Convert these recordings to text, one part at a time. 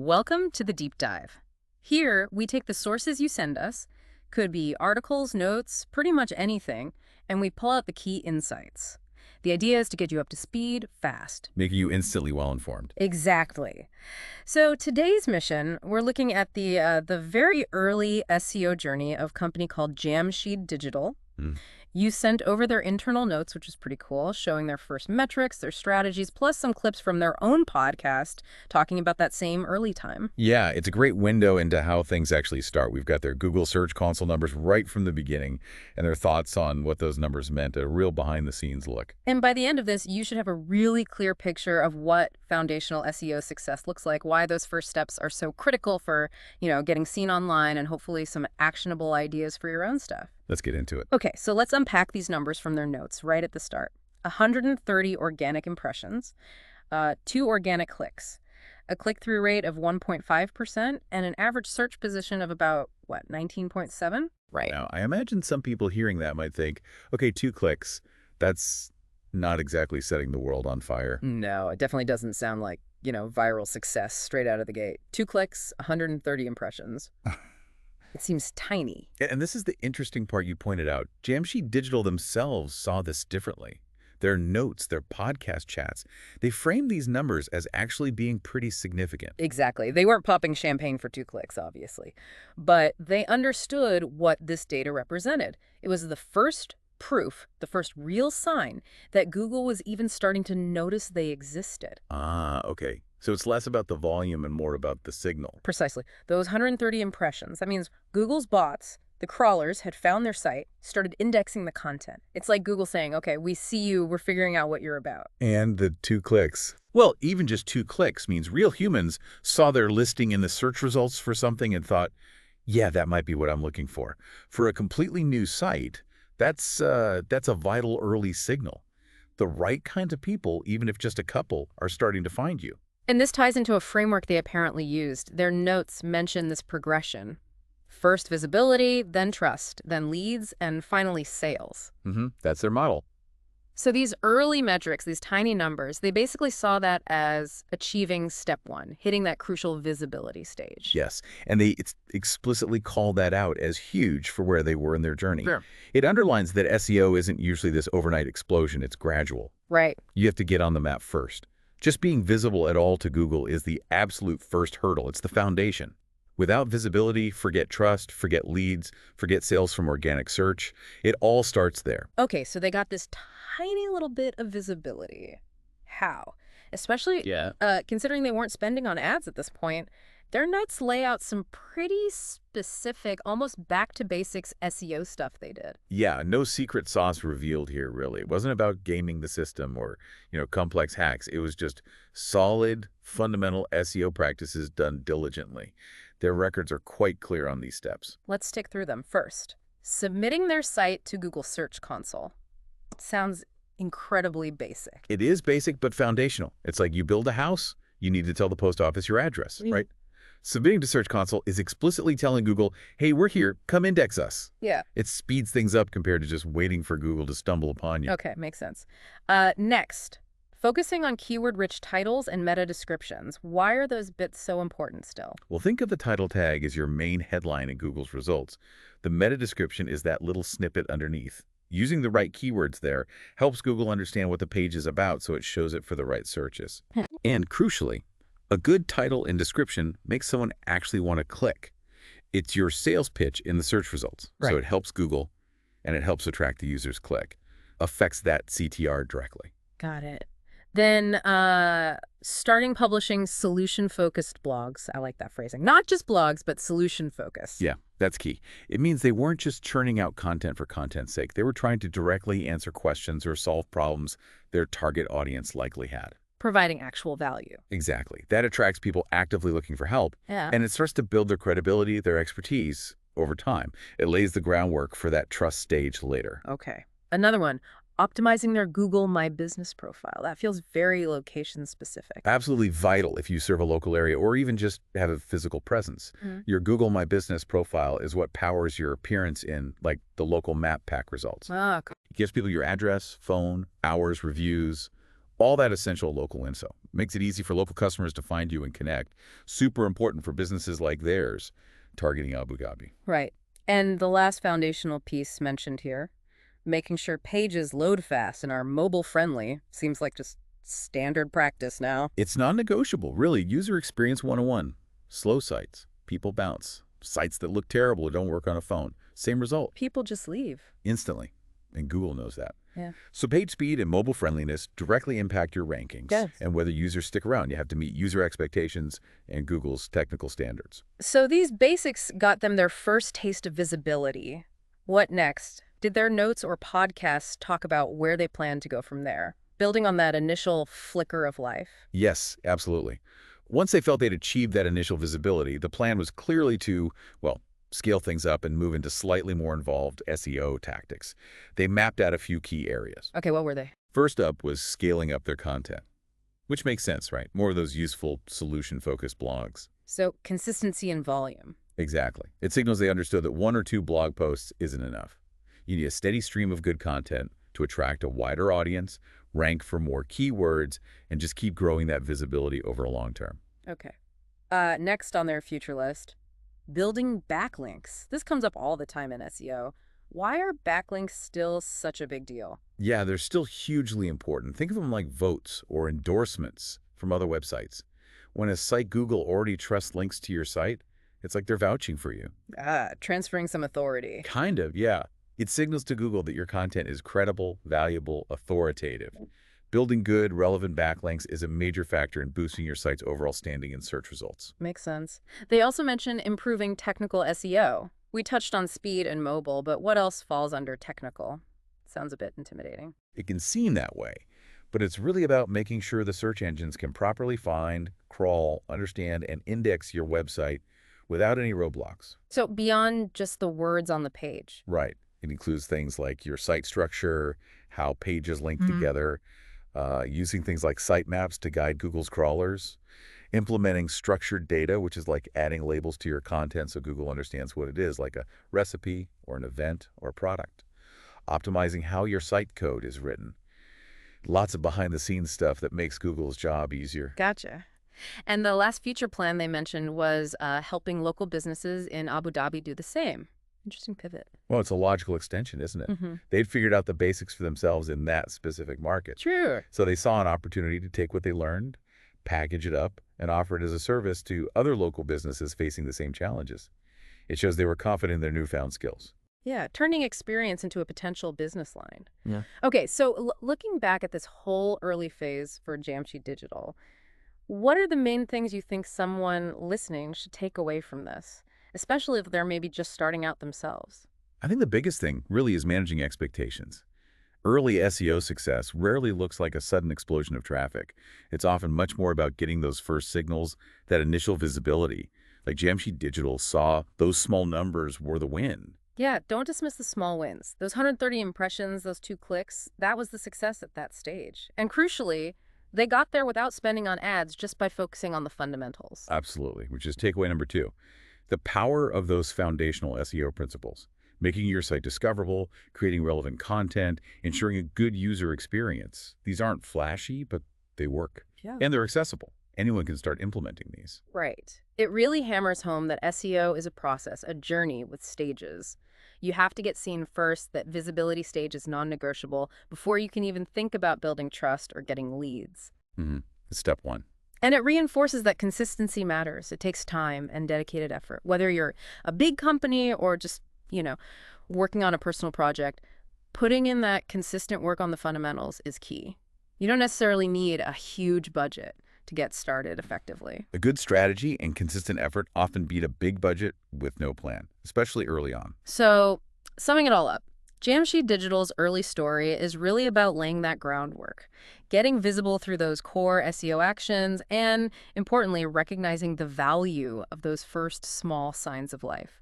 Welcome to the deep dive. Here, we take the sources you send us, could be articles, notes, pretty much anything, and we pull out the key insights. The idea is to get you up to speed fast. Making you instantly well-informed. Exactly. So today's mission, we're looking at the very early SEO journey of a company called Jamsheed Digital. Mm. You sent over their internal notes, which is pretty cool, showing their first metrics, their strategies, plus some clips from their own podcast talking about that same early time. Yeah, it's a great window into how things actually start. We've got their Google Search Console numbers right from the beginning and their thoughts on what those numbers meant, a real behind-the-scenes look. And by the end of this, you should have a really clear picture of what foundational SEO success looks like, why those first steps are so critical for, getting seen online, and hopefully some actionable ideas for your own stuff. Let's get into it. Okay, so let's unpack these numbers from their notes right at the start. 130 organic impressions, 2 organic clicks, a click-through rate of 1.5%, and an average search position of about, 19.7? Right. Now, I imagine some people hearing that might think, okay, 2 clicks, that's not exactly setting the world on fire. No, it definitely doesn't sound like, viral success straight out of the gate. 2 clicks, 130 impressions. It seems tiny. And this is the interesting part you pointed out. Jamsheed Digital themselves saw this differently. Their notes, their podcast chats, they framed these numbers as actually being pretty significant. Exactly. They weren't popping champagne for 2 clicks, obviously. But they understood what this data represented. It was the first proof, the first real sign that Google was even starting to notice they existed. Ah, okay. So it's less about the volume and more about the signal. Precisely. Those 130 impressions, that means Google's bots, the crawlers, had found their site, started indexing the content. It's like Google saying, okay, we see you, we're figuring out what you're about. And the 2 clicks. Well, even just 2 clicks means real humans saw their listing in the search results for something and thought, yeah, that might be what I'm looking for. For a completely new site, that's a vital early signal. The right kinds of people, even if just a couple, are starting to find you. And this ties into a framework they apparently used. Their notes mention this progression. First visibility, then trust, then leads, and finally sales. That's their model. So these early metrics, these tiny numbers, they basically saw that as achieving step 1, hitting that crucial visibility stage. Yes, and they explicitly call that out as huge for where they were in their journey. Sure. It underlines that SEO isn't usually this overnight explosion, it's gradual. Right. You have to get on the map first. Just being visible at all to Google is the absolute first hurdle. It's the foundation. Without visibility, forget trust, forget leads, forget sales from organic search. It all starts there. Okay, so they got this tiny little bit of visibility. How? Especially considering they weren't spending on ads at this point. Their notes lay out some pretty specific, almost back-to-basics SEO stuff they did. Yeah, no secret sauce revealed here, really. It wasn't about gaming the system or, complex hacks. It was just solid, fundamental SEO practices done diligently. Their records are quite clear on these steps. Let's tick through them. First, submitting their site to Google Search Console. Sounds incredibly basic. It is basic, but foundational. It's like you build a house, you need to tell the post office your address, right? Submitting to Search Console is explicitly telling Google, hey, we're here, come index us. Yeah. It speeds things up compared to just waiting for Google to stumble upon you. Okay, makes sense. Next, focusing on keyword-rich titles and meta descriptions. Why are those bits so important still? Well, think of the title tag as your main headline in Google's results. The meta description is that little snippet underneath. Using the right keywords there helps Google understand what the page is about so it shows it for the right searches. And crucially, a good title and description makes someone actually want to click. It's your sales pitch in the search results. Right. So it helps Google, and it helps attract the user's click. Affects that CTR directly. Got it. Then starting publishing solution-focused blogs. I like that phrasing. Not just blogs, but solution-focused. Yeah, that's key. It means they weren't just churning out content for content's sake. They were trying to directly answer questions or solve problems their target audience likely had. Providing actual value. Exactly. That attracts people actively looking for help, and it starts to build their credibility, their expertise over time. It lays the groundwork for that trust stage later. Okay. Another one, optimizing their Google My Business profile. That feels very location-specific. Absolutely vital if you serve a local area or even just have a physical presence. Your Google My Business profile is what powers your appearance in, like, the local map pack results. Ah, It gives people your address, phone, hours, reviews, All that essential local info. Makes it easy for local customers to find you and connect. Super important for businesses like theirs, targeting Abu Dhabi. Right. And the last foundational piece mentioned here, making sure pages load fast and are mobile-friendly, seems like just standard practice now. It's non-negotiable, really. User experience 101. Slow sites. People bounce. Sites that look terrible or don't work on a phone. Same result. People just leave. Instantly. And Google knows that. Yeah. So page speed and mobile friendliness directly impact your rankings. Yes. And whether users stick around. You have to meet user expectations and Google's technical standards. So these basics got them their first taste of visibility. What next? Did their notes or podcasts talk about where they plan to go from there, building on that initial flicker of life? Yes, absolutely. Once they felt they'd achieved that initial visibility, the plan was clearly to, well, scale things up and move into slightly more involved SEO tactics. They mapped out a few key areas. Okay, what were they? First up was scaling up their content, which makes sense, right? More of those useful, solution-focused blogs. So consistency and volume. Exactly. It signals they understood that 1 or 2 blog posts isn't enough. You need a steady stream of good content to attract a wider audience, rank for more keywords, and just keep growing that visibility over a long term. Okay. Next on their future list, building backlinks. This comes up all the time in SEO. Why are backlinks still such a big deal? Yeah, they're still hugely important. Think of them like votes or endorsements from other websites. When a site Google already trusts links to your site, it's like they're vouching for you. Transferring some authority. Kind of, yeah. It signals to Google that your content is credible, valuable, authoritative. Building good, relevant backlinks is a major factor in boosting your site's overall standing in search results. Makes sense. They also mention improving technical SEO. We touched on speed and mobile, but what else falls under technical? Sounds a bit intimidating. It can seem that way, but it's really about making sure the search engines can properly find, crawl, understand, and index your website without any roadblocks. So beyond just the words on the page. Right. It includes things like your site structure, how pages link together, using things like sitemaps to guide Google's crawlers, implementing structured data, which is like adding labels to your content so Google understands what it is, like a recipe or an event or a product, optimizing how your site code is written. Lots of behind-the-scenes stuff that makes Google's job easier. Gotcha. And the last feature plan they mentioned was helping local businesses in Abu Dhabi do the same. Interesting pivot. Well, it's a logical extension, isn't it? They'd figured out the basics for themselves in that specific market. Sure. So they saw an opportunity to take what they learned, package it up, and offer it as a service to other local businesses facing the same challenges. It shows they were confident in their newfound skills. Yeah, turning experience into a potential business line. Yeah. Okay, so looking back at this whole early phase for Jamsheed Digital, what are the main things you think someone listening should take away from this, especially if they're maybe just starting out themselves? I think the biggest thing really is managing expectations. Early SEO success rarely looks like a sudden explosion of traffic. It's often much more about getting those first signals, that initial visibility. Like Jamsheed Digital saw those small numbers were the win. Yeah, don't dismiss the small wins. Those 130 impressions, those 2 clicks, that was the success at that stage. And crucially, they got there without spending on ads, just by focusing on the fundamentals. Absolutely, which is takeaway number 2. The power of those foundational SEO principles. Making your site discoverable, creating relevant content, ensuring a good user experience. These aren't flashy, but they work. Yeah. And they're accessible. Anyone can start implementing these. Right. It really hammers home that SEO is a process, a journey with stages. You have to get seen first, that visibility stage is non-negotiable before you can even think about building trust or getting leads. It's step 1. And it reinforces that consistency matters. It takes time and dedicated effort. Whether you're a big company or just, working on a personal project, putting in that consistent work on the fundamentals is key. You don't necessarily need a huge budget to get started effectively. A good strategy and consistent effort often beat a big budget with no plan, especially early on. So, summing it all up, Jamsheed Digital's early story is really about laying that groundwork, getting visible through those core SEO actions, and, importantly, recognizing the value of those first small signs of life.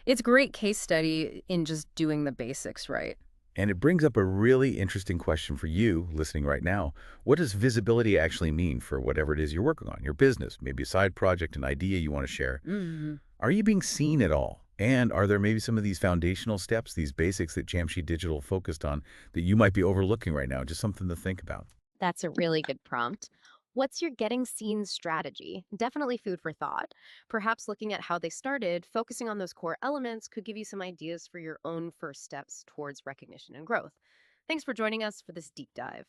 It's a great case study in just doing the basics right. And it brings up a really interesting question for you listening right now. What does visibility actually mean for whatever it is you're working on, your business, maybe a side project, an idea you want to share? Are you being seen at all? And are there maybe some of these foundational steps, these basics that Jamsheed Digital focused on that you might be overlooking right now? Just something to think about. That's a really good prompt. What's your getting seen strategy? Definitely food for thought. Perhaps looking at how they started, focusing on those core elements could give you some ideas for your own first steps towards recognition and growth. Thanks for joining us for this deep dive.